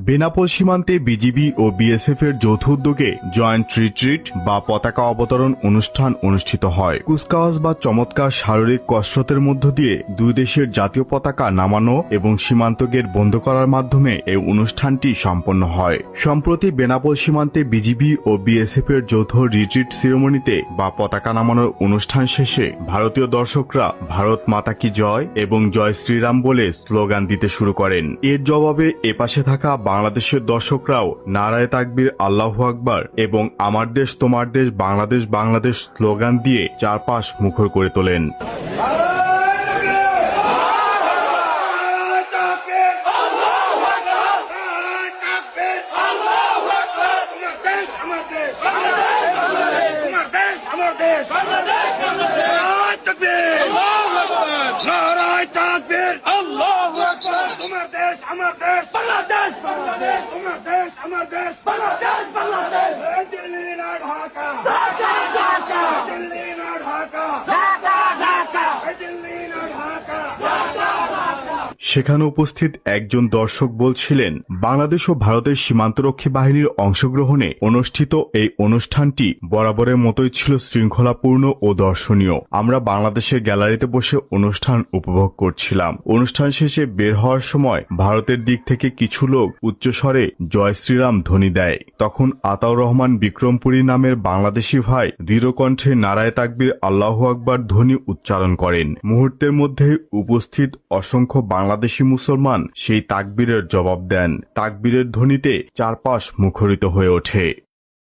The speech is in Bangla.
বেনাপোল সীমান্তে বিজিবি ও বিএসএফ এর যৌথ উদ্যোগে জয়েন্ট রিট্রিট বা পতাকা অবতরণ অনুষ্ঠান অনুষ্ঠিত হয়। কুচকাওয়াজ বা চমৎকার শারীরিক কসরতের মধ্য দিয়ে দুই দেশের জাতীয় পতাকা নামানো এবং সীমান্ত গেট বন্ধ করার মাধ্যমে এই অনুষ্ঠানটি সম্পন্ন হয়। সম্প্রতি বেনাপোল সীমান্তে বিজিবি ও বিএসএফ এর যৌথ রিট্রিট সেরেমনিতে বা পতাকা নামানোর অনুষ্ঠান শেষে ভারতীয় দর্শকরা ভারত মাতা কি জয় এবং জয় শ্রীরাম বলে স্লোগান দিতে শুরু করেন। এর জবাবে এপাশে থাকা বাংলাদেশের দর্শকরাও নারায়ে তাকবীর আল্লাহু আকবার এবং আমার দেশ তোমার দেশ বাংলাদেশ বাংলাদেশ স্লোগান দিয়ে চারপাশ মুখর করে তোলেন। সেখানে উপস্থিত একজন দর্শক বলছিলেন, বাংলাদেশ ও ভারতের সীমান্তরক্ষী বাহিনীর অংশগ্রহণে অনুষ্ঠিত এই অনুষ্ঠানটি বরাবরের মতোই ছিল শৃঙ্খলাপূর্ণ ও দর্শনীয়। আমরা বাংলাদেশের গ্যালারিতে বসে অনুষ্ঠান উপভোগ করছিলাম। অনুষ্ঠান শেষে বের হওয়ার সময় ভারতের দিক থেকে কিছু লোক উচ্চস্বরে জয় শ্রীরাম ধ্বনি দেয়। তখন আতাউর রহমান বিক্রমপুরী নামের বাংলাদেশি ভাই দৃঢ়কণ্ঠে নারায়ে তাকবীর আল্লাহু আকবার ধ্বনি উচ্চারণ করেন। মুহূর্তের মধ্যে উপস্থিত অসংখ্য বাংলাদেশি মুসলমান সেই তাকবীরের জবাব দেন। তাকবীরের ধ্বনিতে চারপাশ মুখরিত হয়ে ওঠে।